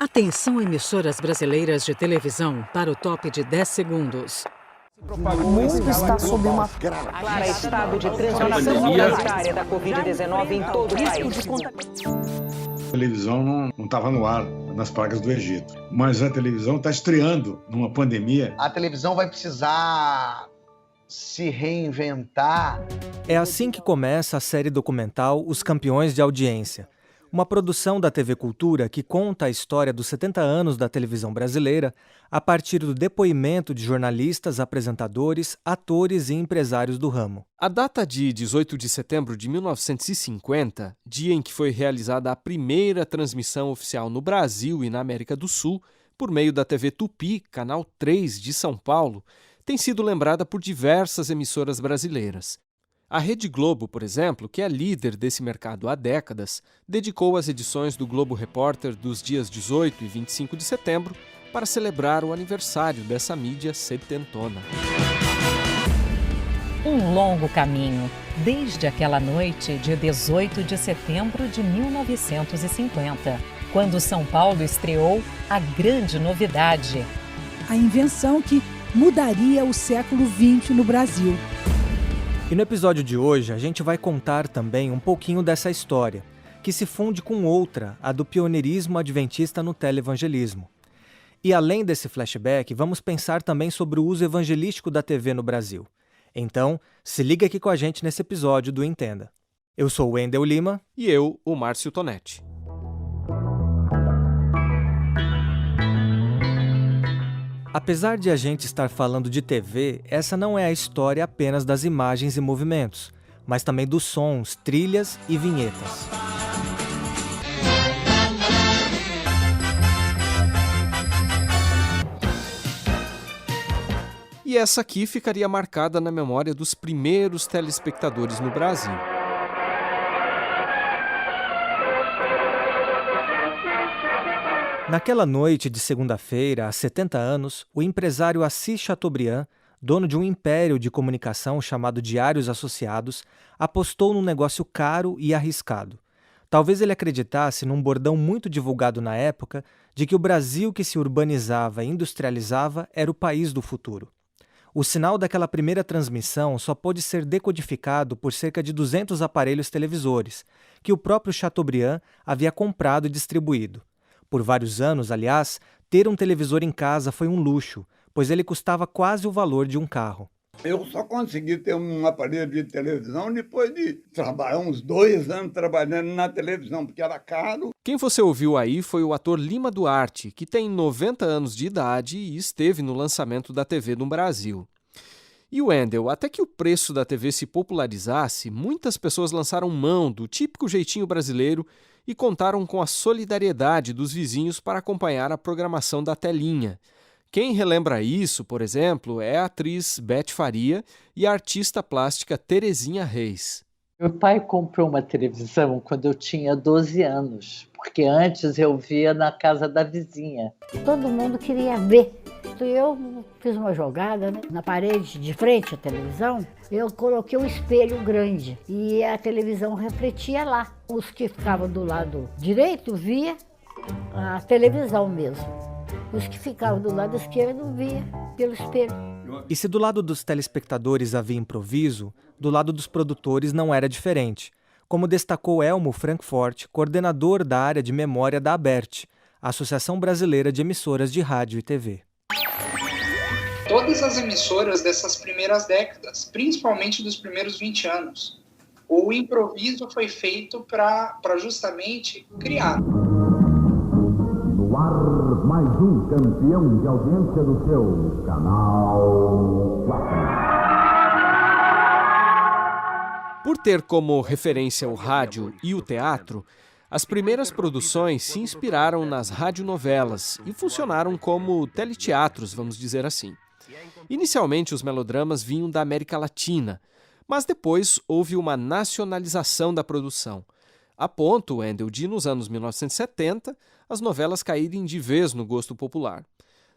Atenção, emissoras brasileiras de televisão, para o top de 10 segundos. O mundo está sob uma Clara estado de transmissão comunitária da Covid-19 em todo o país. A televisão não estava no ar nas pragas do Egito, mas a televisão está estreando numa pandemia. A televisão vai precisar se reinventar. É assim que começa a série documental Os Campeões de Audiência, uma produção da TV Cultura que conta a história dos 70 anos da televisão brasileira a partir do depoimento de jornalistas, apresentadores, atores e empresários do ramo. A data de 18 de setembro de 1950, dia em que foi realizada a primeira transmissão oficial no Brasil e na América do Sul, por meio da TV Tupi, Canal 3 de São Paulo, tem sido lembrada por diversas emissoras brasileiras. A Rede Globo, por exemplo, que é líder desse mercado há décadas, dedicou as edições do Globo Repórter dos dias 18 e 25 de setembro para celebrar o aniversário dessa mídia setentona. Um longo caminho, desde aquela noite de 18 de setembro de 1950, quando São Paulo estreou a grande novidade. A invenção que mudaria o século XX no Brasil. E no episódio de hoje, a gente vai contar também um pouquinho dessa história, que se funde com outra, a do pioneirismo adventista no televangelismo. E além desse flashback, vamos pensar também sobre o uso evangelístico da TV no Brasil. Então, se liga aqui com a gente nesse episódio do Entenda. Eu sou o Wendel Lima. E eu, o Márcio Tonetti. Apesar de a gente estar falando de TV, essa não é a história apenas das imagens e movimentos, mas também dos sons, trilhas e vinhetas. E essa aqui ficaria marcada na memória dos primeiros telespectadores no Brasil. Naquela noite de segunda-feira, há 70 anos, o empresário Assis Chateaubriand, dono de um império de comunicação chamado Diários Associados, apostou num negócio caro e arriscado. Talvez ele acreditasse num bordão muito divulgado na época de que o Brasil que se urbanizava e industrializava era o país do futuro. O sinal daquela primeira transmissão só pôde ser decodificado por cerca de 200 aparelhos televisores, que o próprio Chateaubriand havia comprado e distribuído. Por vários anos, aliás, ter um televisor em casa foi um luxo, pois ele custava quase o valor de um carro. Eu só consegui ter um aparelho de televisão depois de trabalhar uns 2 anos trabalhando na televisão, porque era caro. Quem você ouviu aí foi o ator Lima Duarte, que tem 90 anos de idade e esteve no lançamento da TV no Brasil. E o Wendel, até que o preço da TV se popularizasse, muitas pessoas lançaram mão do típico jeitinho brasileiro e contaram com a solidariedade dos vizinhos para acompanhar a programação da telinha. Quem relembra isso, por exemplo, é a atriz Beth Faria e a artista plástica Terezinha Reis. Meu pai comprou uma televisão quando eu tinha 12 anos, porque antes eu via na casa da vizinha. Todo mundo queria ver. Eu fiz uma jogada, né, na parede de frente à televisão, eu coloquei um espelho grande e a televisão refletia lá. Os que ficavam do lado direito via a televisão mesmo. Os que ficavam do lado esquerdo via pelo espelho. E se do lado dos telespectadores havia improviso, do lado dos produtores não era diferente, como destacou Elmo Frankfort, coordenador da área de memória da ABERT, a Associação Brasileira de Emissoras de Rádio e TV. Todas as emissoras dessas primeiras décadas, principalmente dos primeiros 20 anos, o improviso foi feito para justamente criar. No ar, mais um campeão de audiência do seu Canal 4. Por ter como referência o rádio e o teatro, as primeiras produções se inspiraram nas radionovelas e funcionaram como teleteatros, vamos dizer assim. Inicialmente, os melodramas vinham da América Latina, mas depois houve uma nacionalização da produção, a ponto, Wendel, de, nos anos 1970, as novelas caírem de vez no gosto popular.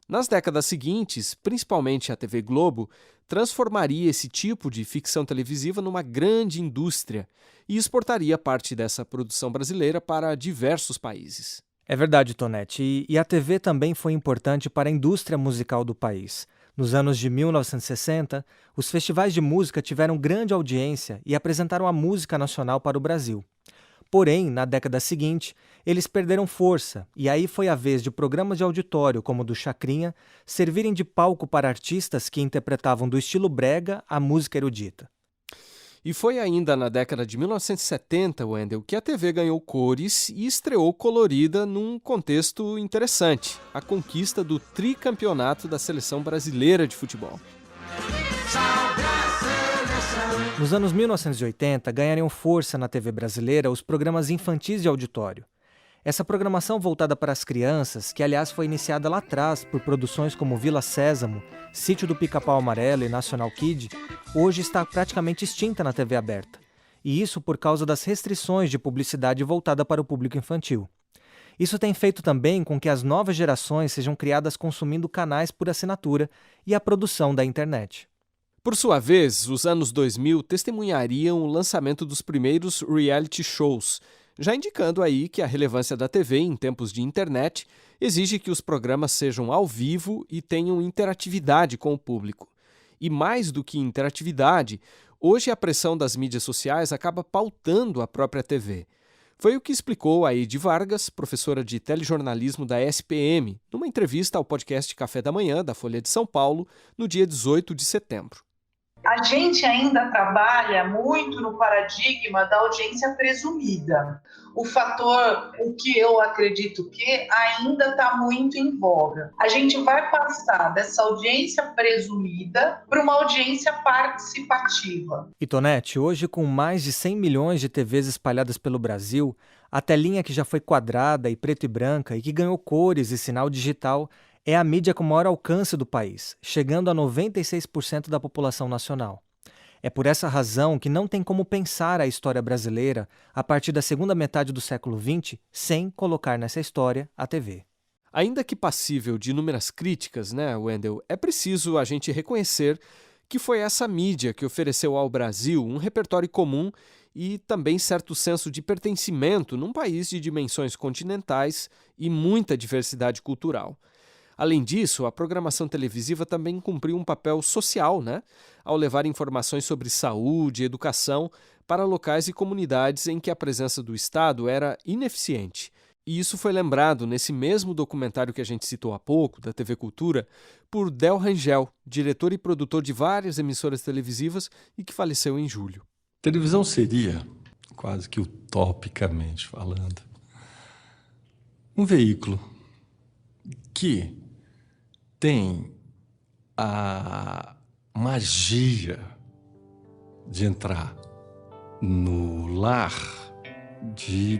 Nas décadas seguintes, principalmente a TV Globo, transformaria esse tipo de ficção televisiva numa grande indústria e exportaria parte dessa produção brasileira para diversos países. É verdade, Tonete. E a TV também foi importante para a indústria musical do país. Nos anos de 1960, os festivais de música tiveram grande audiência e apresentaram a música nacional para o Brasil. Porém, na década seguinte, eles perderam força, e aí foi a vez de programas de auditório, como o do Chacrinha, servirem de palco para artistas que interpretavam do estilo brega a música erudita. E foi ainda na década de 1970, Wendel, que a TV ganhou cores e estreou colorida num contexto interessante, a conquista do tricampeonato da Seleção Brasileira de Futebol. Nos anos 1980, ganhariam força na TV brasileira os programas infantis de auditório. Essa programação voltada para as crianças, que aliás foi iniciada lá atrás por produções como Vila Sésamo, Sítio do Pica-Pau Amarelo e National Kid, hoje está praticamente extinta na TV aberta. E isso por causa das restrições de publicidade voltada para o público infantil. Isso tem feito também com que as novas gerações sejam criadas consumindo canais por assinatura e a produção da internet. Por sua vez, os anos 2000 testemunhariam o lançamento dos primeiros reality shows, já indicando aí que a relevância da TV em tempos de internet exige que os programas sejam ao vivo e tenham interatividade com o público. E mais do que interatividade, hoje a pressão das mídias sociais acaba pautando a própria TV. Foi o que explicou a Eide Vargas, professora de telejornalismo da SPM, numa entrevista ao podcast Café da Manhã, da Folha de São Paulo, no dia 18 de setembro. A gente ainda trabalha muito no paradigma da audiência presumida. O fator, o que eu acredito que ainda está muito em voga. A gente vai passar dessa audiência presumida para uma audiência participativa. E Tonete, hoje com mais de 100 milhões de TVs espalhadas pelo Brasil, a telinha que já foi quadrada e preto e branca e que ganhou cores e sinal digital é a mídia com maior alcance do país, chegando a 96% da população nacional. É por essa razão que não tem como pensar a história brasileira a partir da segunda metade do século XX sem colocar nessa história a TV. Ainda que passível de inúmeras críticas, Wendel, é preciso a gente reconhecer que foi essa mídia que ofereceu ao Brasil um repertório comum e também certo senso de pertencimento num país de dimensões continentais e muita diversidade cultural. Além disso, a programação televisiva também cumpriu um papel social, ao levar informações sobre saúde e educação para locais e comunidades em que a presença do Estado era ineficiente. E isso foi lembrado nesse mesmo documentário que a gente citou há pouco, da TV Cultura, por Del Rangel, diretor e produtor de várias emissoras televisivas e que faleceu em julho. Televisão seria, quase que utopicamente falando, um veículo que tem a magia de entrar no lar de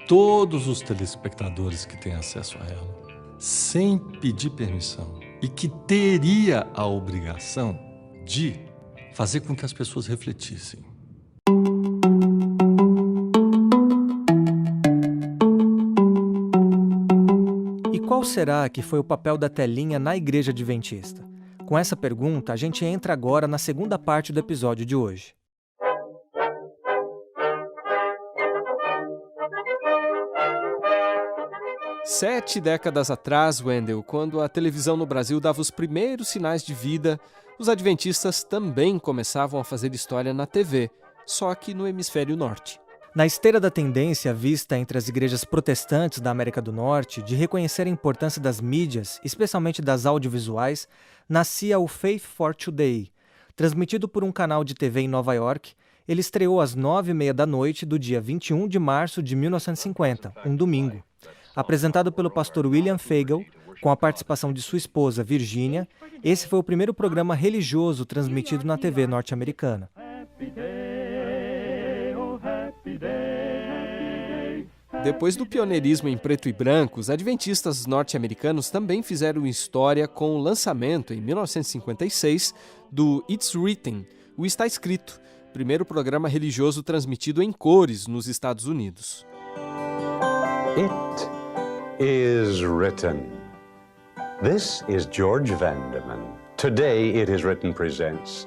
todos os telespectadores que têm acesso a ela, sem pedir permissão, e que teria a obrigação de fazer com que as pessoas refletissem. Qual será que foi o papel da telinha na Igreja Adventista? Com essa pergunta, a gente entra agora na segunda parte do episódio de hoje. Sete décadas atrás, Wendel, quando a televisão no Brasil dava os primeiros sinais de vida, os adventistas também começavam a fazer história na TV, só que no hemisfério norte. Na esteira da tendência vista entre as igrejas protestantes da América do Norte de reconhecer a importância das mídias, especialmente das audiovisuais, nascia o Faith for Today. Transmitido por um canal de TV em Nova York, ele estreou às 9h30 da noite do dia 21 de março de 1950, um domingo. Apresentado pelo pastor William Fagel, com a participação de sua esposa Virginia, esse foi o primeiro programa religioso transmitido na TV norte-americana. Depois do pioneirismo em preto e branco, os adventistas norte-americanos também fizeram história com o lançamento, em 1956, do It's Written, o Está Escrito, primeiro programa religioso transmitido em cores nos Estados Unidos. It is written. This is George Vandeman. Today, It Is Written presents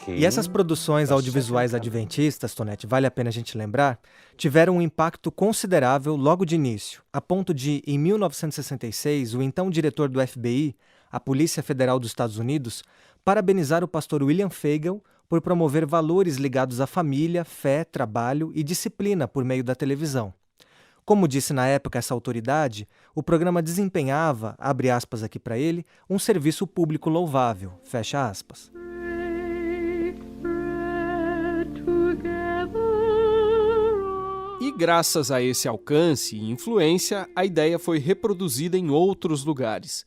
E essas produções audiovisuais adventistas, Tonete, vale a pena a gente lembrar, tiveram um impacto considerável logo de início, a ponto de, em 1966, o então diretor do FBI, a Polícia Federal dos Estados Unidos, parabenizar o pastor William Feigle por promover valores ligados à família, fé, trabalho e disciplina por meio da televisão. Como disse na época essa autoridade, o programa desempenhava, abre aspas aqui para ele, um serviço público louvável, fecha aspas. E graças a esse alcance e influência, a ideia foi reproduzida em outros lugares.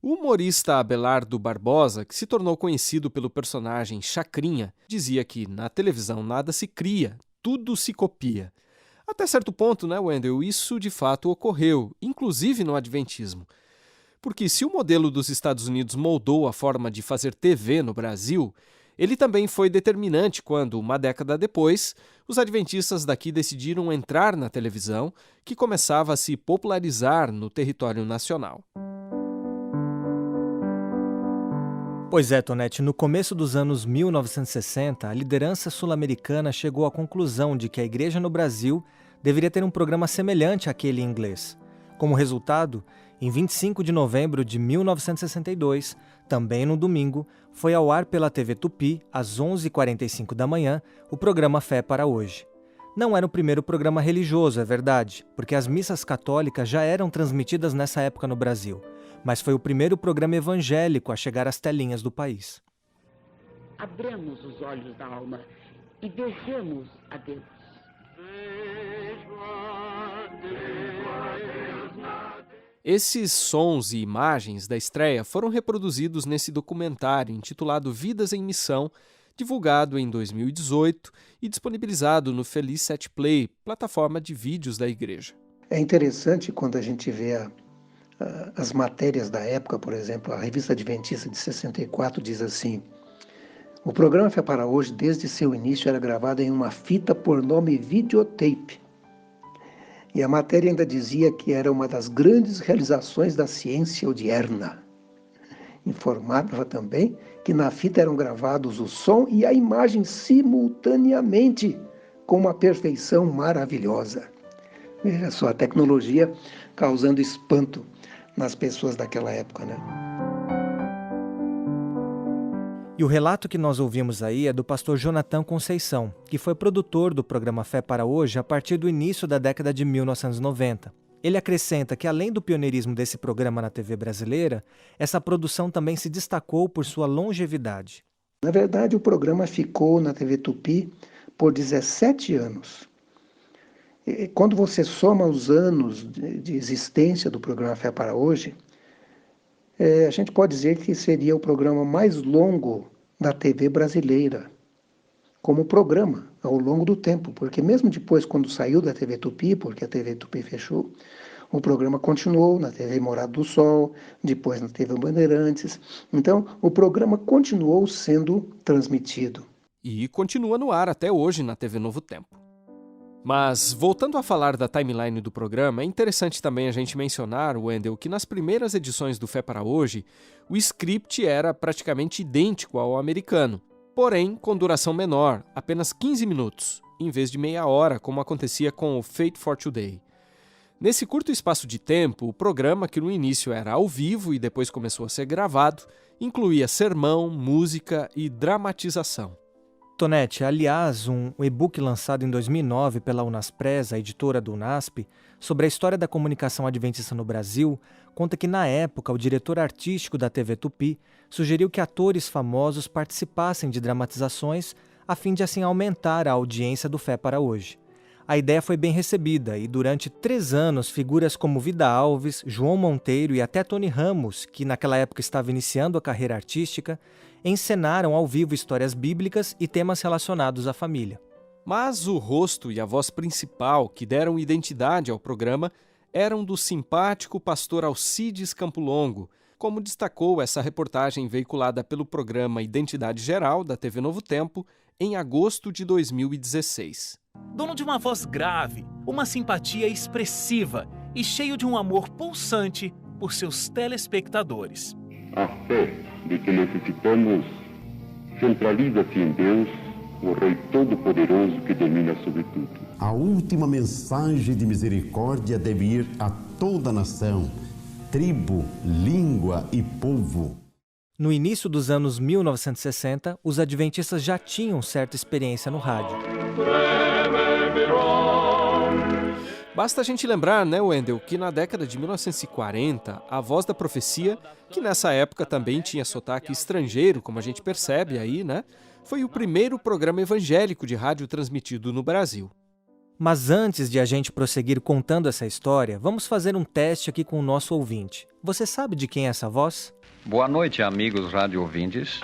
O humorista Abelardo Barbosa, que se tornou conhecido pelo personagem Chacrinha, dizia que na televisão nada se cria, tudo se copia. Até certo ponto, né, Wendel, isso de fato ocorreu, inclusive no adventismo. Porque se o modelo dos Estados Unidos moldou a forma de fazer TV no Brasil, ele também foi determinante quando, uma década depois, os adventistas daqui decidiram entrar na televisão, que começava a se popularizar no território nacional. Pois é, Tonete, no começo dos anos 1960, a liderança sul-americana chegou à conclusão de que a igreja no Brasil deveria ter um programa semelhante àquele em inglês. Como resultado, em 25 de novembro de 1962, também no domingo, foi ao ar pela TV Tupi, às 11h45 da manhã, o programa Fé para Hoje. Não era o primeiro programa religioso, é verdade, porque as missas católicas já eram transmitidas nessa época no Brasil, mas foi o primeiro programa evangélico a chegar às telinhas do país. Abramos os olhos da alma e vejamos a Deus. Esses sons e imagens da estreia foram reproduzidos nesse documentário intitulado Vidas em Missão, divulgado em 2018 e disponibilizado no Feliz 7 Play, plataforma de vídeos da igreja. É interessante quando a gente vê as matérias da época, por exemplo, a Revista Adventista de 64 diz assim: o programa Fé para Hoje, desde seu início, era gravado em uma fita por nome videotape. E a matéria ainda dizia que era uma das grandes realizações da ciência odierna. Informava também que na fita eram gravados o som e a imagem simultaneamente, com uma perfeição maravilhosa. Veja só, a tecnologia causando espanto nas pessoas daquela época, né? E o relato que nós ouvimos aí é do pastor Jonathan Conceição, que foi produtor do programa Fé para Hoje a partir do início da década de 1990. Ele acrescenta que, além do pioneirismo desse programa na TV brasileira, essa produção também se destacou por sua longevidade. Na verdade, o programa ficou na TV Tupi por 17 anos. E quando você soma os anos de existência do programa Fé para Hoje, a gente pode dizer que seria o programa mais longo da TV brasileira, como programa, ao longo do tempo, porque mesmo depois, quando saiu da TV Tupi, porque a TV Tupi fechou, o programa continuou na TV Morada do Sol, depois na TV Bandeirantes. Então, o programa continuou sendo transmitido. E continua no ar até hoje na TV Novo Tempo. Mas, voltando a falar da timeline do programa, é interessante também a gente mencionar, Wendel, que nas primeiras edições do Fé para Hoje, o script era praticamente idêntico ao americano, porém com duração menor, apenas 15 minutos, em vez de meia hora, como acontecia com o Faith for Today. Nesse curto espaço de tempo, o programa, que no início era ao vivo e depois começou a ser gravado, incluía sermão, música e dramatização. Tonete, aliás, um e-book lançado em 2009 pela Unaspres, a editora do UNASP, sobre a história da comunicação adventista no Brasil, conta que, na época, o diretor artístico da TV Tupi sugeriu que atores famosos participassem de dramatizações a fim de, assim, aumentar a audiência do Fé para Hoje. A ideia foi bem recebida e, durante 3 anos, figuras como Vida Alves, João Monteiro e até Tony Ramos, que naquela época estava iniciando a carreira artística, encenaram ao vivo histórias bíblicas e temas relacionados à família. Mas o rosto e a voz principal que deram identidade ao programa eram do simpático pastor Alcides Campolongo, como destacou essa reportagem veiculada pelo programa Identidade Geral da TV Novo Tempo em agosto de 2016. Dono de uma voz grave, uma simpatia expressiva e cheio de um amor pulsante por seus telespectadores. A fé de que necessitamos Centraliza-se em Deus, o Rei Todo-Poderoso que domina sobre tudo. A última mensagem de misericórdia deve ir a toda a nação, tribo, língua e povo. No início dos anos 1960, os adventistas já tinham certa experiência no rádio. Basta a gente lembrar, né, Wendel, que na década de 1940, a Voz da Profecia, que nessa época também tinha sotaque estrangeiro, como a gente percebe aí, né, foi o primeiro programa evangélico de rádio transmitido no Brasil. Mas antes de a gente prosseguir contando essa história, vamos fazer um teste aqui com o nosso ouvinte. Você sabe de quem é essa voz? Boa noite, amigos rádio ouvintes.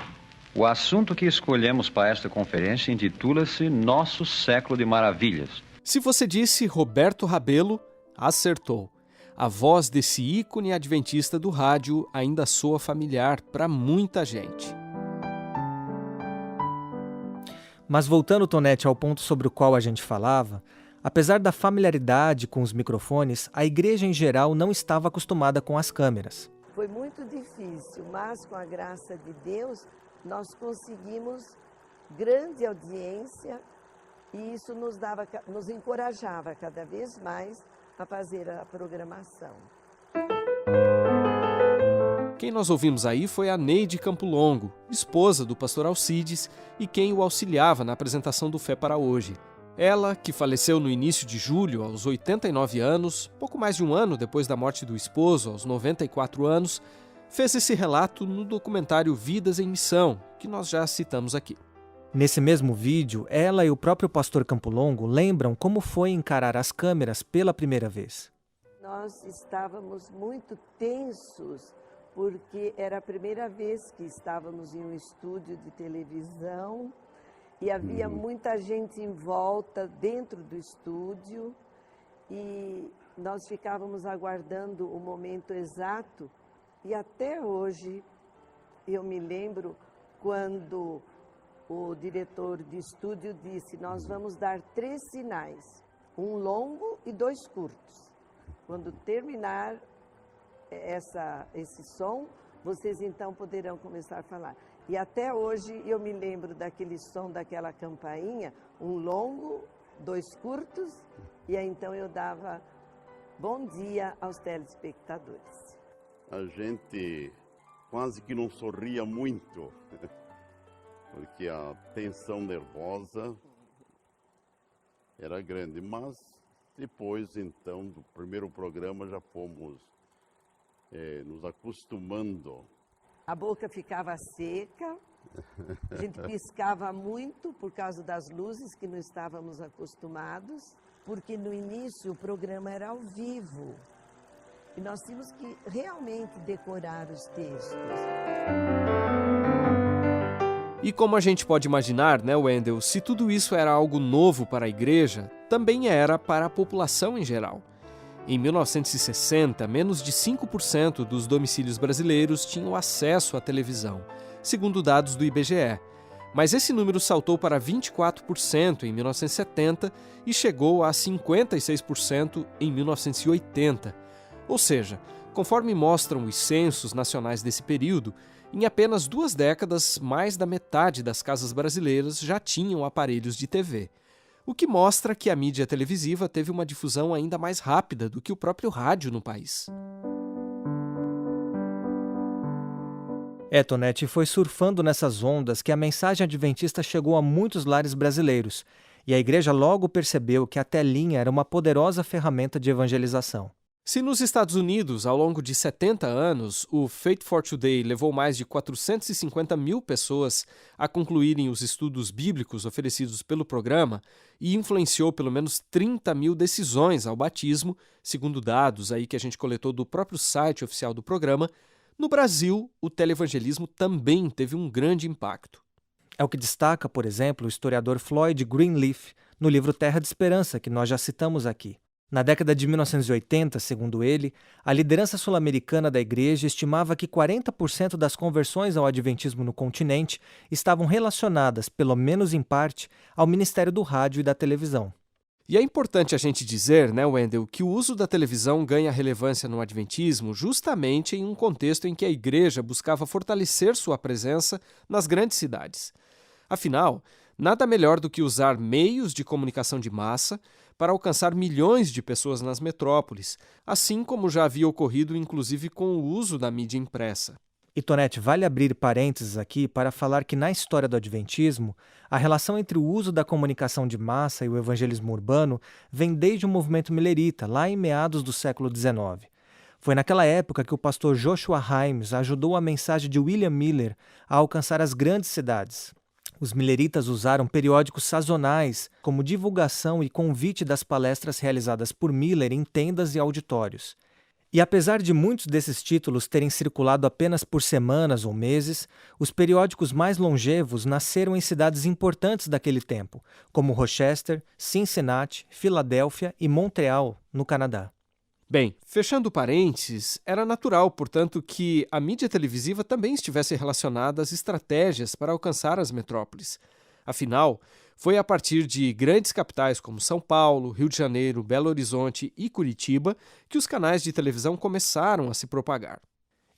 O assunto que escolhemos para esta conferência intitula-se Nosso Século de Maravilhas. Se você disse Roberto Rabelo, acertou. A voz desse ícone adventista do rádio ainda soa familiar para muita gente. Mas voltando, Tonete, ao ponto sobre o qual a gente falava, apesar da familiaridade com os microfones, a igreja em geral não estava acostumada com as câmeras. Foi muito difícil, mas com a graça de Deus, nós conseguimos grande audiência e isso nos encorajava cada vez mais a fazer a programação. Quem nós ouvimos aí foi a Neide Campo Longo, esposa do pastor Alcides e quem o auxiliava na apresentação do Fé para Hoje. Ela, que faleceu no início de julho, aos 89 anos, pouco mais de um ano depois da morte do esposo, aos 94 anos, fez esse relato no documentário Vidas em Missão, que nós já citamos aqui. Nesse mesmo vídeo, ela e o próprio pastor Campo Longo lembram como foi encarar as câmeras pela primeira vez. Nós estávamos muito tensos, porque era a primeira vez que estávamos em um estúdio de televisão e havia muita gente em volta dentro do estúdio e nós ficávamos aguardando o momento exato e até hoje eu me lembro quando o diretor de estúdio disse: nós vamos dar 3 sinais, um longo e 2 curtos. Quando terminar esse som, vocês então poderão começar a falar. E até hoje eu me lembro daquele som daquela campainha, um longo, 2 curtos, e aí então eu dava bom dia aos telespectadores. A gente quase que não sorria muito, porque a tensão nervosa era grande, mas depois então do primeiro programa já fomos nos acostumando. A boca ficava seca, a gente piscava muito por causa das luzes que não estávamos acostumados, porque no início o programa era ao vivo e nós tínhamos que realmente decorar os textos. E como a gente pode imaginar, né, Wendel, se tudo isso era algo novo para a igreja, também era para a população em geral. Em 1960, menos de 5% dos domicílios brasileiros tinham acesso à televisão, segundo dados do IBGE. Mas esse número saltou para 24% em 1970 e chegou a 56% em 1980. Ou seja, conforme mostram os censos nacionais desse período, em apenas 2 décadas, mais da metade das casas brasileiras já tinham aparelhos de TV. O que mostra que a mídia televisiva teve uma difusão ainda mais rápida do que o próprio rádio no país. Tonete, foi surfando nessas ondas que a mensagem adventista chegou a muitos lares brasileiros, e a igreja logo percebeu que a telinha era uma poderosa ferramenta de evangelização. Se nos Estados Unidos, ao longo de 70 anos, o Faith for Today levou mais de 450 mil pessoas a concluírem os estudos bíblicos oferecidos pelo programa e influenciou pelo menos 30 mil decisões ao batismo, segundo dados aí que a gente coletou do próprio site oficial do programa, no Brasil, o televangelismo também teve um grande impacto. É o que destaca, por exemplo, o historiador Floyd Greenleaf no livro Terra de Esperança, que nós já citamos aqui. Na década de 1980, segundo ele, a liderança sul-americana da igreja estimava que 40% das conversões ao adventismo no continente estavam relacionadas, pelo menos em parte, ao ministério do rádio e da televisão. E é importante a gente dizer, né, Wendel, que o uso da televisão ganha relevância no adventismo justamente em um contexto em que a igreja buscava fortalecer sua presença nas grandes cidades. Afinal, nada melhor do que usar meios de comunicação de massa para alcançar milhões de pessoas nas metrópoles, assim como já havia ocorrido inclusive com o uso da mídia impressa. E, Tonete, vale abrir parênteses aqui para falar que na história do Adventismo, a relação entre o uso da comunicação de massa e o evangelismo urbano vem desde o movimento milerita, lá em meados do século XIX. Foi naquela época que o pastor Joshua Himes ajudou a mensagem de William Miller a alcançar as grandes cidades. Os mileritas usaram periódicos sazonais como divulgação e convite das palestras realizadas por Miller em tendas e auditórios. E apesar de muitos desses títulos terem circulado apenas por semanas ou meses, os periódicos mais longevos nasceram em cidades importantes daquele tempo, como Rochester, Cincinnati, Filadélfia e Montreal, no Canadá. Bem, fechando parênteses, era natural, portanto, que a mídia televisiva também estivesse relacionada às estratégias para alcançar as metrópoles. Afinal, foi a partir de grandes capitais como São Paulo, Rio de Janeiro, Belo Horizonte e Curitiba que os canais de televisão começaram a se propagar.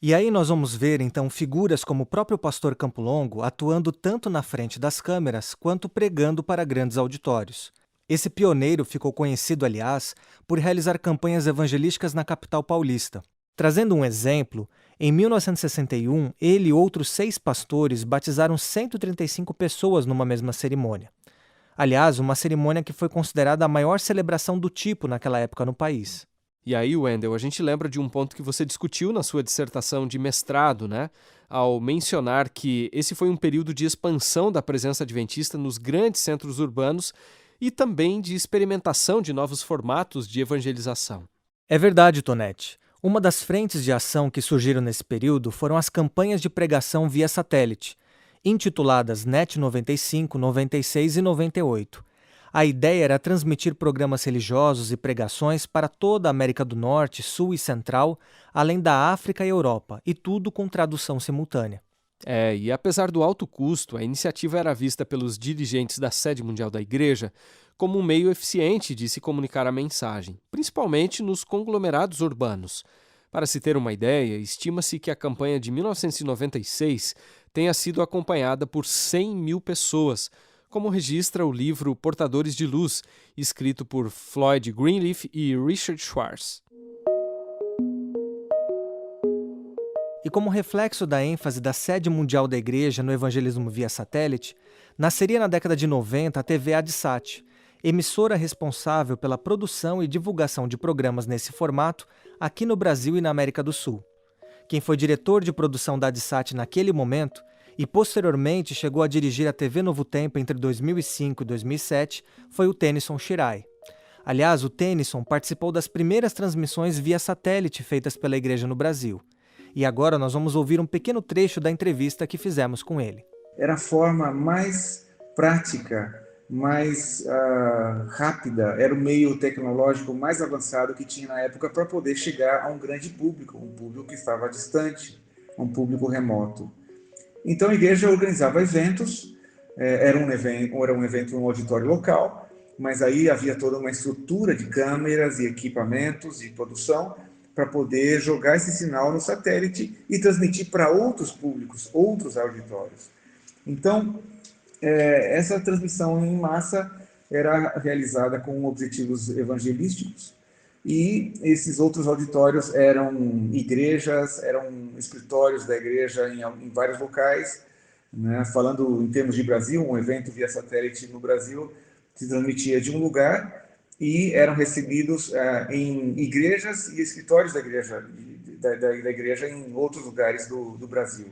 E aí nós vamos ver, então, figuras como o próprio pastor Campo Longo atuando tanto na frente das câmeras quanto pregando para grandes auditórios. Esse pioneiro ficou conhecido, aliás, por realizar campanhas evangelísticas na capital paulista. Trazendo um exemplo, em 1961, ele e outros 6 pastores batizaram 135 pessoas numa mesma cerimônia. Aliás, uma cerimônia que foi considerada a maior celebração do tipo naquela época no país. E aí, Wendel, a gente lembra de um ponto que você discutiu na sua dissertação de mestrado, né? Ao mencionar que esse foi um período de expansão da presença adventista nos grandes centros urbanos e também de experimentação de novos formatos de evangelização. É verdade, Tonete. Uma das frentes de ação que surgiram nesse período foram as campanhas de pregação via satélite, intituladas NET 95, 96 e 98. A ideia era transmitir programas religiosos e pregações para toda a América do Norte, Sul e Central, além da África e Europa, e tudo com tradução simultânea. E apesar do alto custo, a iniciativa era vista pelos dirigentes da sede mundial da Igreja como um meio eficiente de se comunicar a mensagem, principalmente nos conglomerados urbanos. Para se ter uma ideia, estima-se que a campanha de 1996 tenha sido acompanhada por 100 mil pessoas, como registra o livro Portadores de Luz, escrito por Floyd Greenleaf e Richard Schwartz. E como reflexo da ênfase da sede mundial da Igreja no evangelismo via satélite, nasceria na década de 90 a TV ADSAT, emissora responsável pela produção e divulgação de programas nesse formato aqui no Brasil e na América do Sul. Quem foi diretor de produção da ADSAT naquele momento e posteriormente chegou a dirigir a TV Novo Tempo entre 2005 e 2007 foi o Tennyson Shirai. Aliás, o Tennyson participou das primeiras transmissões via satélite feitas pela Igreja no Brasil. E agora nós vamos ouvir um pequeno trecho da entrevista que fizemos com ele. Era a forma mais prática, mais rápida, era o meio tecnológico mais avançado que tinha na época para poder chegar a um grande público, um público que estava distante, um público remoto. Então a igreja organizava eventos, era um evento em um auditório local, mas aí havia toda uma estrutura de câmeras e equipamentos e produção para poder jogar esse sinal no satélite e transmitir para outros públicos, outros auditórios. Então, essa transmissão em massa era realizada com objetivos evangelísticos e esses outros auditórios eram igrejas, eram escritórios da igreja em vários locais, né? Falando em termos de Brasil, um evento via satélite no Brasil se transmitia de um lugar e eram recebidos em igrejas e escritórios da igreja em outros lugares do Brasil.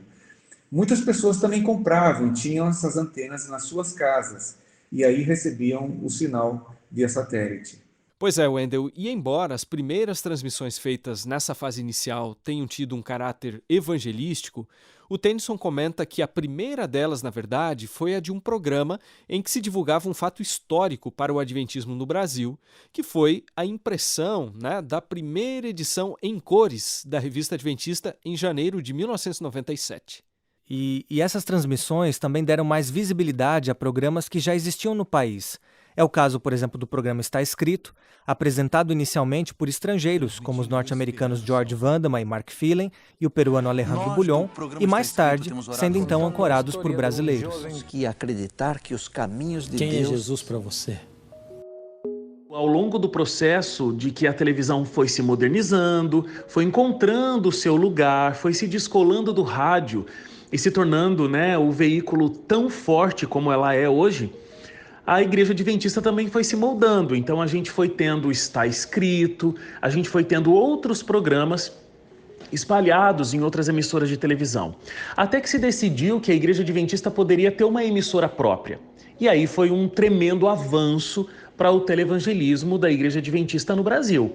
Muitas pessoas também compravam, tinham essas antenas nas suas casas e aí recebiam o sinal via satélite. Pois é, Wendel, e embora as primeiras transmissões feitas nessa fase inicial tenham tido um caráter evangelístico, o Tennyson comenta que a primeira delas, na verdade, foi a de um programa em que se divulgava um fato histórico para o adventismo no Brasil, que foi a impressão, da primeira edição em cores da Revista Adventista em janeiro de 1997. E essas transmissões também deram mais visibilidade a programas que já existiam no país. É o caso, por exemplo, do programa Está Escrito, apresentado inicialmente por estrangeiros, como os norte-americanos George Vandeman e Mark Phelan e o peruano Alejandro Bulhon, e mais tarde, sendo então ancorados por brasileiros. Que acreditar que os caminhos de Quem Deus... é Jesus para você? Ao longo do processo de que a televisão foi se modernizando, foi encontrando o seu lugar, foi se descolando do rádio e se tornando, o veículo tão forte como ela é hoje, a Igreja Adventista também foi se moldando. Então a gente foi tendo Está Escrito, a gente foi tendo outros programas espalhados em outras emissoras de televisão. Até que se decidiu que a Igreja Adventista poderia ter uma emissora própria. E aí foi um tremendo avanço para o televangelismo da Igreja Adventista no Brasil.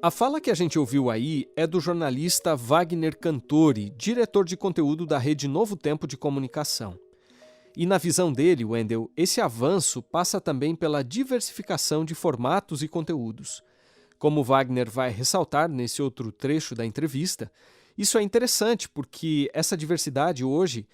A fala que a gente ouviu aí é do jornalista Wagner Cantori, diretor de conteúdo da Rede Novo Tempo de Comunicação. E na visão dele, Wendel, esse avanço passa também pela diversificação de formatos e conteúdos. Como Wagner vai ressaltar nesse outro trecho da entrevista, isso é interessante porque essa diversidade hoje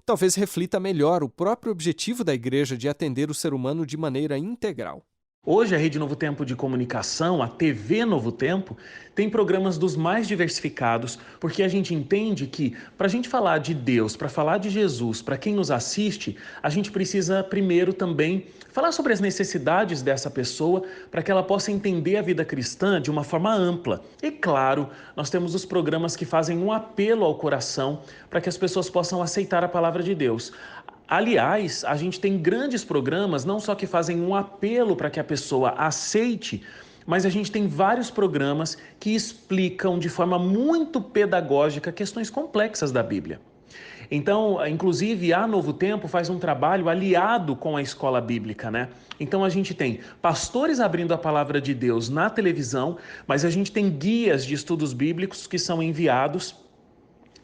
talvez reflita melhor o próprio objetivo da igreja de atender o ser humano de maneira integral. Hoje a Rede Novo Tempo de Comunicação, a TV Novo Tempo, tem programas dos mais diversificados, porque a gente entende que para a gente falar de Deus, para falar de Jesus, para quem nos assiste, a gente precisa primeiro também falar sobre as necessidades dessa pessoa para que ela possa entender a vida cristã de uma forma ampla. E claro, nós temos os programas que fazem um apelo ao coração para que as pessoas possam aceitar a palavra de Deus. Aliás, a gente tem grandes programas, não só que fazem um apelo para que a pessoa aceite, mas a gente tem vários programas que explicam de forma muito pedagógica questões complexas da Bíblia. Então, inclusive, a Novo Tempo faz um trabalho aliado com a escola bíblica, Então a gente tem pastores abrindo a palavra de Deus na televisão, mas a gente tem guias de estudos bíblicos que são enviados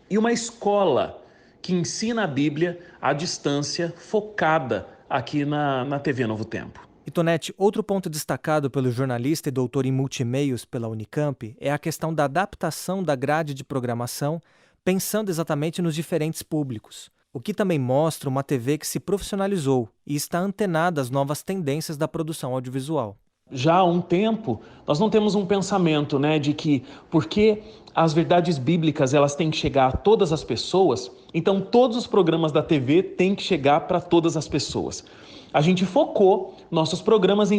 e uma escola que ensina a Bíblia à distância, focada aqui na TV Novo Tempo. E Tonete, outro ponto destacado pelo jornalista e doutor em multimeios pela Unicamp é a questão da adaptação da grade de programação, pensando exatamente nos diferentes públicos, o que também mostra uma TV que se profissionalizou e está antenada às novas tendências da produção audiovisual. Já há um tempo, nós não temos um pensamento de que porque as verdades bíblicas elas têm que chegar a todas as pessoas, então todos os programas da TV têm que chegar para todas as pessoas. A gente focou nossos programas em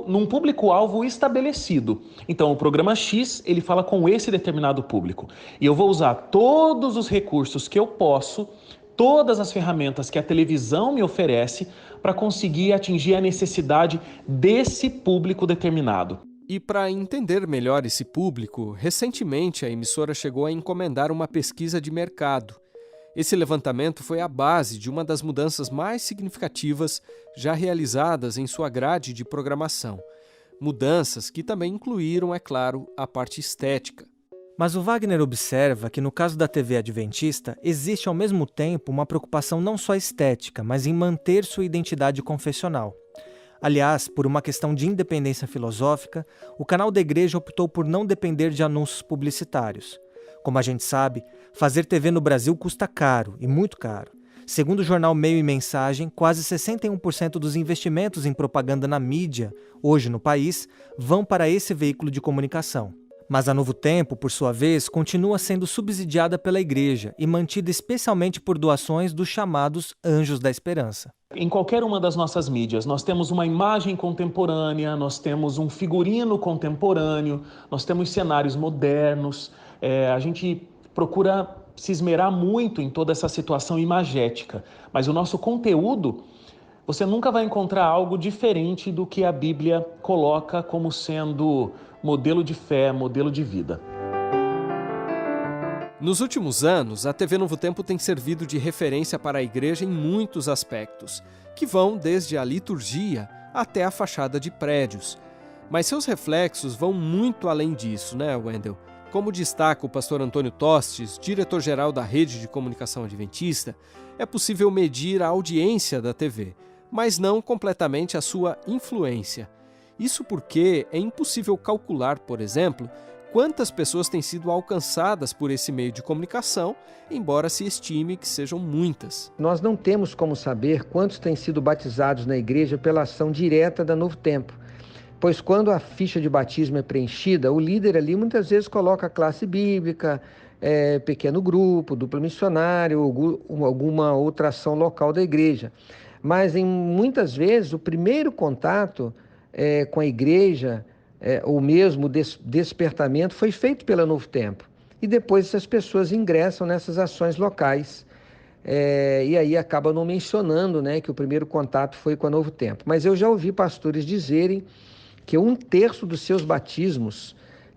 num público-alvo estabelecido. Então o programa X, ele fala com esse determinado público. E eu vou usar todos os recursos que eu posso, todas as ferramentas que a televisão me oferece para conseguir atingir a necessidade desse público determinado. E para entender melhor esse público, recentemente a emissora chegou a encomendar uma pesquisa de mercado. Esse levantamento foi a base de uma das mudanças mais significativas já realizadas em sua grade de programação. Mudanças que também incluíram, é claro, a parte estética. Mas o Wagner observa que, no caso da TV Adventista, existe ao mesmo tempo uma preocupação não só estética, mas em manter sua identidade confessional. Aliás, por uma questão de independência filosófica, o canal da igreja optou por não depender de anúncios publicitários. Como a gente sabe, fazer TV no Brasil custa caro, e muito caro. Segundo o jornal Meio e Mensagem, quase 61% dos investimentos em propaganda na mídia, hoje no país, vão para esse veículo de comunicação. Mas a Novo Tempo, por sua vez, continua sendo subsidiada pela igreja e mantida especialmente por doações dos chamados Anjos da Esperança. Em qualquer uma das nossas mídias, nós temos uma imagem contemporânea, nós temos um figurino contemporâneo, nós temos cenários modernos. A gente procura se esmerar muito em toda essa situação imagética, mas o nosso conteúdo, você nunca vai encontrar algo diferente do que a Bíblia coloca como sendo modelo de fé, modelo de vida. Nos últimos anos, a TV Novo Tempo tem servido de referência para a igreja em muitos aspectos, que vão desde a liturgia até a fachada de prédios. Mas seus reflexos vão muito além disso, Wendel? Como destaca o pastor Antônio Tostes, diretor-geral da Rede de Comunicação Adventista, é possível medir a audiência da TV, mas não completamente a sua influência. Isso porque é impossível calcular, por exemplo, quantas pessoas têm sido alcançadas por esse meio de comunicação, embora se estime que sejam muitas. Nós não temos como saber quantos têm sido batizados na igreja pela ação direta da Novo Tempo, pois quando a ficha de batismo é preenchida, o líder ali muitas vezes coloca a classe bíblica, pequeno grupo, duplo missionário, alguma outra ação local da igreja. Mas muitas vezes o primeiro contato com a igreja, ou mesmo despertamento, foi feito pela Novo Tempo. E depois essas pessoas ingressam nessas ações locais. E aí acaba não mencionando, né, que o primeiro contato foi com a Novo Tempo. Mas eu já ouvi pastores dizerem que 1/3 dos seus batismos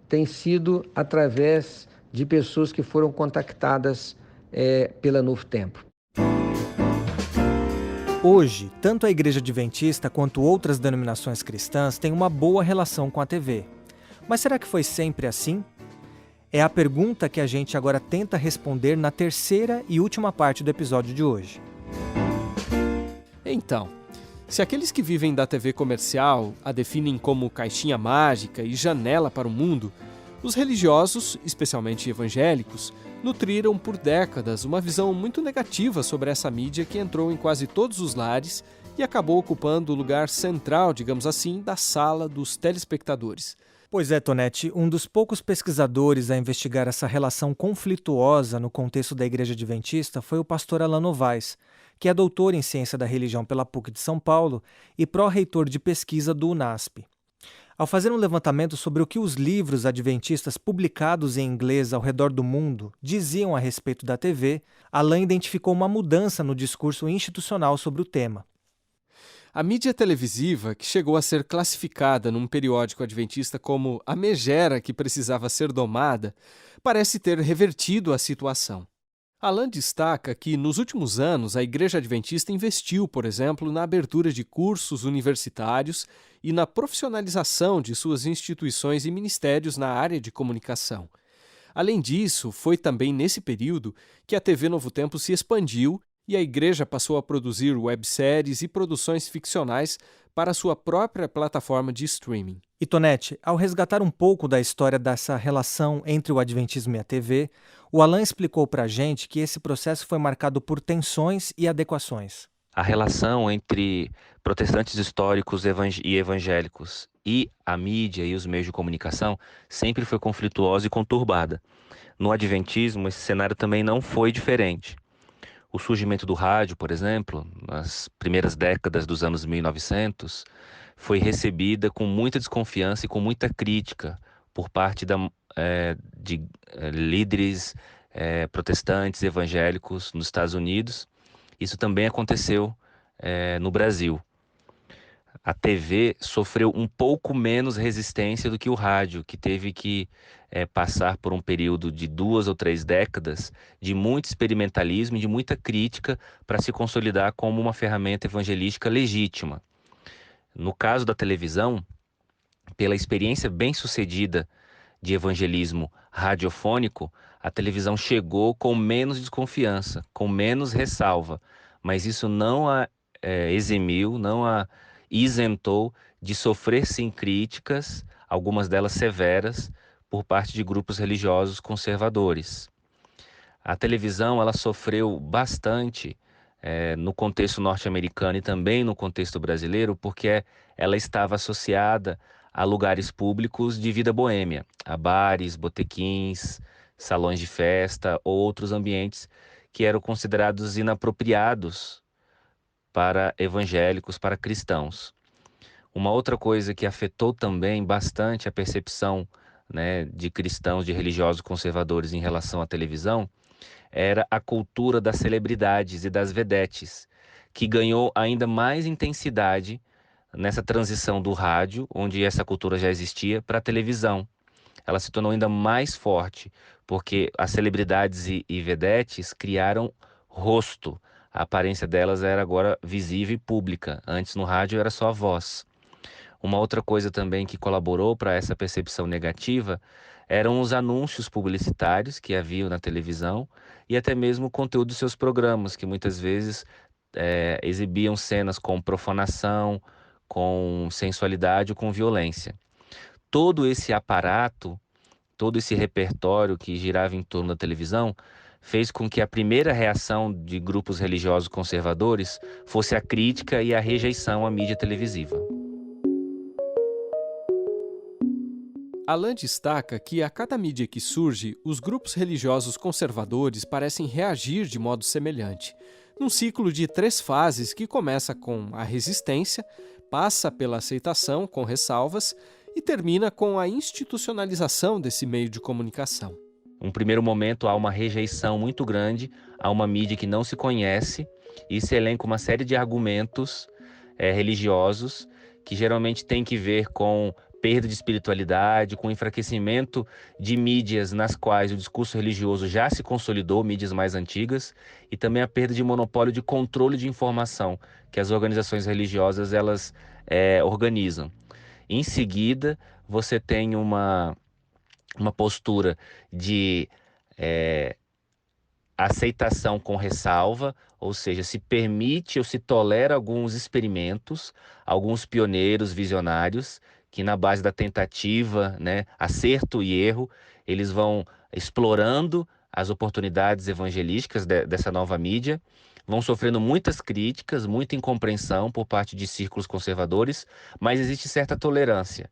tem sido através de pessoas que foram contactadas pela Novo Tempo. Hoje, tanto a Igreja Adventista quanto outras denominações cristãs têm uma boa relação com a TV. Mas será que foi sempre assim? É a pergunta que a gente agora tenta responder na terceira e última parte do episódio de hoje. Então, se aqueles que vivem da TV comercial a definem como caixinha mágica e janela para o mundo, os religiosos, especialmente evangélicos, nutriram por décadas uma visão muito negativa sobre essa mídia que entrou em quase todos os lares e acabou ocupando o lugar central, digamos assim, da sala dos telespectadores. Pois é, Tonete, um dos poucos pesquisadores a investigar essa relação conflituosa no contexto da Igreja Adventista foi o pastor Alan Novaes, que é doutor em Ciência da Religião pela PUC de São Paulo e pró-reitor de pesquisa do UNASP. Ao fazer um levantamento sobre o que os livros adventistas publicados em inglês ao redor do mundo diziam a respeito da TV, Alan identificou uma mudança no discurso institucional sobre o tema. A mídia televisiva, que chegou a ser classificada num periódico adventista como a megera que precisava ser domada, parece ter revertido a situação. Alan destaca que, nos últimos anos, a Igreja Adventista investiu, por exemplo, na abertura de cursos universitários e na profissionalização de suas instituições e ministérios na área de comunicação. Além disso, foi também nesse período que a TV Novo Tempo se expandiu e a Igreja passou a produzir webséries e produções ficcionais para sua própria plataforma de streaming. E Tonete, ao resgatar um pouco da história dessa relação entre o Adventismo e a TV, o Alan explicou para a gente que esse processo foi marcado por tensões e adequações. A relação entre protestantes históricos e evangélicos e a mídia e os meios de comunicação sempre foi conflituosa e conturbada. No Adventismo, esse cenário também não foi diferente. O surgimento do rádio, por exemplo, nas primeiras décadas dos anos 1900, foi recebida com muita desconfiança e com muita crítica por parte de líderes protestantes evangélicos nos Estados Unidos. Isso também aconteceu no Brasil. A TV sofreu um pouco menos resistência do que o rádio, que teve que passar por um período de 2 ou 3 décadas de muito experimentalismo e de muita crítica para se consolidar como uma ferramenta evangelística legítima. No caso da televisão, pela experiência bem-sucedida de evangelismo radiofônico, a televisão chegou com menos desconfiança, com menos ressalva, mas isso não a eximiu, não a isentou de sofrer sim críticas, algumas delas severas, por parte de grupos religiosos conservadores. A televisão ela sofreu bastante no contexto norte-americano e também no contexto brasileiro, porque ela estava associada a lugares públicos de vida boêmia, a bares, botequins, salões de festa ou outros ambientes que eram considerados inapropriados para evangélicos, para cristãos. Uma outra coisa que afetou também bastante a percepção, de cristãos, de religiosos conservadores em relação à televisão, era a cultura das celebridades e das vedetes, que ganhou ainda mais intensidade nessa transição do rádio, onde essa cultura já existia, para a televisão. Ela se tornou ainda mais forte, porque as celebridades e vedetes criaram rosto. A aparência delas era agora visível e pública. Antes no rádio era só a voz. Uma outra coisa também que colaborou para essa percepção negativa eram os anúncios publicitários que haviam na televisão e até mesmo o conteúdo dos seus programas, que muitas vezes exibiam cenas com profanação, com sensualidade ou com violência. Todo esse aparato todo esse repertório que girava em torno da televisão fez com que a primeira reação de grupos religiosos conservadores fosse a crítica e a rejeição à mídia televisiva. Alain destaca que a cada mídia que surge, os grupos religiosos conservadores parecem reagir de modo semelhante, num ciclo de 3 fases que começa com a resistência, passa pela aceitação, com ressalvas, e termina com a institucionalização desse meio de comunicação. Num primeiro momento, há uma rejeição muito grande a uma mídia que não se conhece, e se elenca uma série de argumentos religiosos que geralmente tem que ver com perda de espiritualidade, com enfraquecimento de mídias nas quais o discurso religioso já se consolidou, mídias mais antigas, e também a perda de monopólio de controle de informação que as organizações religiosas elas organizam. Em seguida, você tem uma postura de aceitação com ressalva, ou seja, se permite ou se tolera alguns experimentos, alguns pioneiros visionários, que na base da tentativa, acerto e erro, eles vão explorando as oportunidades evangelísticas dessa nova mídia, vão sofrendo muitas críticas, muita incompreensão por parte de círculos conservadores, mas existe certa tolerância.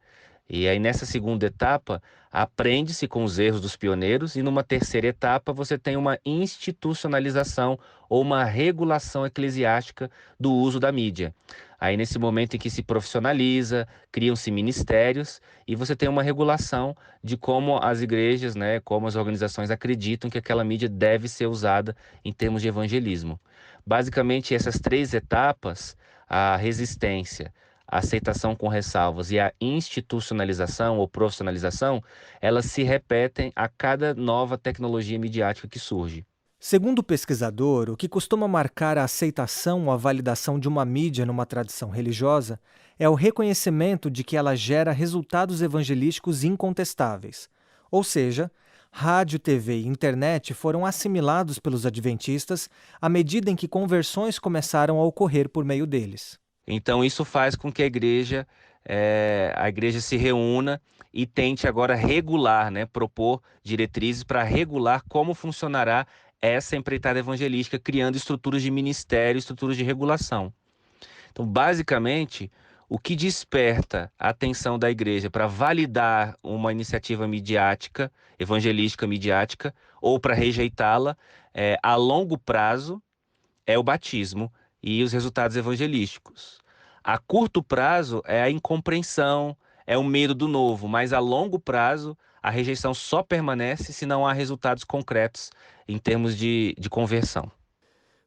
E aí nessa segunda etapa, aprende-se com os erros dos pioneiros, e numa terceira etapa você tem uma institucionalização ou uma regulação eclesiástica do uso da mídia. Aí nesse momento em que se profissionaliza, criam-se ministérios e você tem uma regulação de como as igrejas, como as organizações acreditam que aquela mídia deve ser usada em termos de evangelismo. Basicamente essas 3 etapas, a resistência, a aceitação com ressalvas e a institucionalização ou profissionalização, elas se repetem a cada nova tecnologia midiática que surge. Segundo o pesquisador, o que costuma marcar a aceitação ou a validação de uma mídia numa tradição religiosa é o reconhecimento de que ela gera resultados evangelísticos incontestáveis. Ou seja, rádio, TV e internet foram assimilados pelos adventistas à medida em que conversões começaram a ocorrer por meio deles. Então isso faz com que a igreja se reúna e tente agora regular, propor diretrizes para regular como funcionará essa empreitada evangelística, criando estruturas de ministério, estruturas de regulação. Então, basicamente, o que desperta a atenção da igreja para validar uma iniciativa midiática, evangelística midiática, ou para rejeitá-la, a longo prazo, é o batismo e os resultados evangelísticos. A curto prazo é a incompreensão, é o medo do novo, mas a longo prazo a rejeição só permanece se não há resultados concretos em termos de conversão.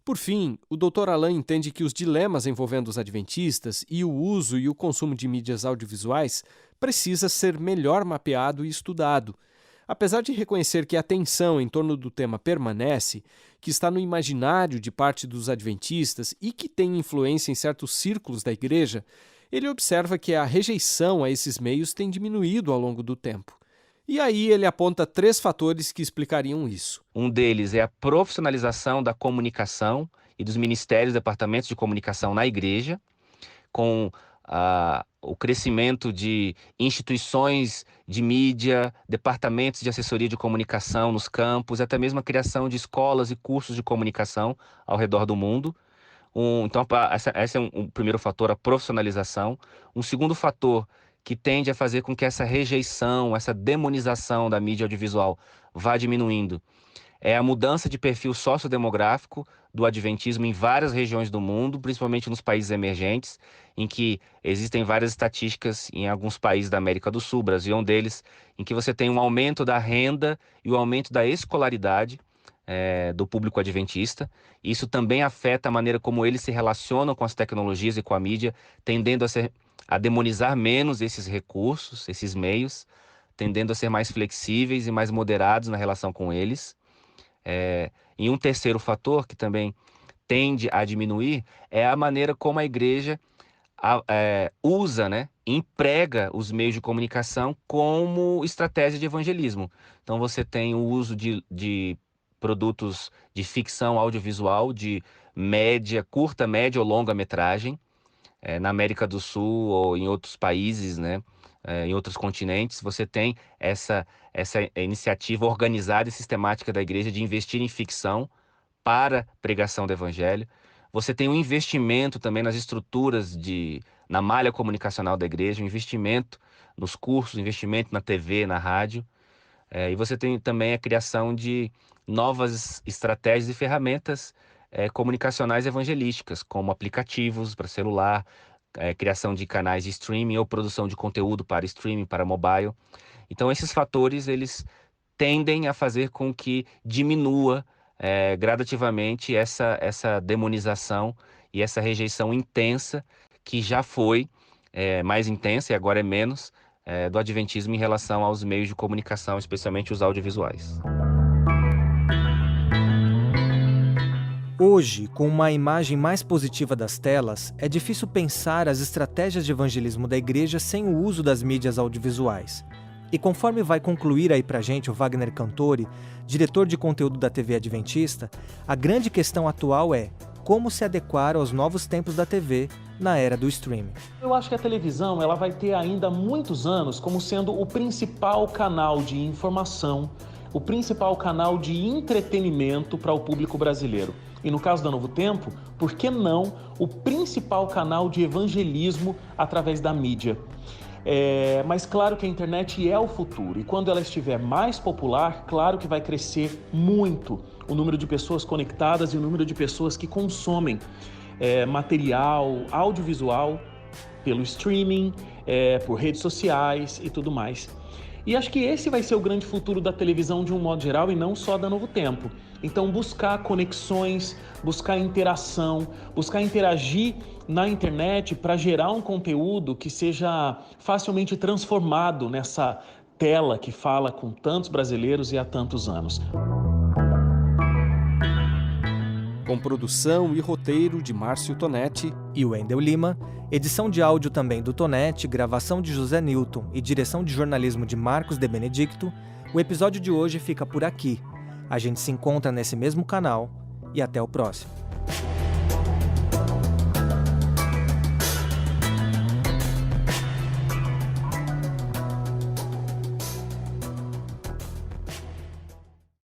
Por fim, o Dr. Alain entende que os dilemas envolvendo os adventistas e o uso e o consumo de mídias audiovisuais precisa ser melhor mapeado e estudado. Apesar de reconhecer que a tensão em torno do tema permanece, que está no imaginário de parte dos adventistas e que tem influência em certos círculos da igreja, ele observa que a rejeição a esses meios tem diminuído ao longo do tempo. E aí ele aponta 3 fatores que explicariam isso. Um deles é a profissionalização da comunicação e dos ministérios e departamentos de comunicação na igreja, com o crescimento de instituições de mídia, departamentos de assessoria de comunicação nos campos, até mesmo a criação de escolas e cursos de comunicação ao redor do mundo. Então, esse é um primeiro fator, a profissionalização. Um segundo fator que tende a fazer com que essa rejeição, essa demonização da mídia audiovisual vá diminuindo, é a mudança de perfil sociodemográfico do adventismo em várias regiões do mundo, principalmente nos países emergentes, em que existem várias estatísticas em alguns países da América do Sul, Brasil é um deles, em que você tem um aumento da renda e o aumento da escolaridade do público adventista. Isso também afeta a maneira como eles se relacionam com as tecnologias e com a mídia, tendendo a demonizar menos esses recursos, esses meios, tendendo a ser mais flexíveis e mais moderados na relação com eles. E um terceiro fator que também tende a diminuir é a maneira como a igreja usa, emprega os meios de comunicação como estratégia de evangelismo. Então você tem o uso de produtos de ficção audiovisual de curta, média ou longa metragem, na América do Sul ou em outros países, em outros continentes, você tem essa iniciativa organizada e sistemática da igreja de investir em ficção para pregação do evangelho. Você tem um investimento também nas estruturas na malha comunicacional da igreja, um investimento nos cursos, um investimento na TV, na rádio. E você tem também a criação de novas estratégias e ferramentas comunicacionais evangelísticas, como aplicativos para celular, criação de canais de streaming ou produção de conteúdo para streaming, para mobile. Então, esses fatores, eles tendem a fazer com que diminua gradativamente essa demonização e essa rejeição intensa, que já foi mais intensa e agora é menos, do adventismo em relação aos meios de comunicação, especialmente os audiovisuais. Hoje, com uma imagem mais positiva das telas, é difícil pensar as estratégias de evangelismo da igreja sem o uso das mídias audiovisuais. E conforme vai concluir aí pra gente o Wagner Cantori, diretor de conteúdo da TV Adventista, a grande questão atual é como se adequar aos novos tempos da TV na era do streaming. Eu acho que a televisão ela vai ter ainda muitos anos como sendo o principal canal de informação, o principal canal de entretenimento para o público brasileiro. E no caso da Novo Tempo, por que não o principal canal de evangelismo através da mídia? Mas claro que a internet é o futuro, e quando ela estiver mais popular, claro que vai crescer muito o número de pessoas conectadas e o número de pessoas que consomem material audiovisual pelo streaming, por redes sociais e tudo mais. E acho que esse vai ser o grande futuro da televisão de um modo geral e não só da Novo Tempo. Então buscar conexões, buscar interação, buscar interagir na internet para gerar um conteúdo que seja facilmente transformado nessa tela que fala com tantos brasileiros e há tantos anos. Com produção e roteiro de Márcio Tonetti e Wendel Lima, edição de áudio também do Tonetti, gravação de José Newton e direção de jornalismo de Marcos de Benedicto, o episódio de hoje fica por aqui. A gente se encontra nesse mesmo canal e até o próximo.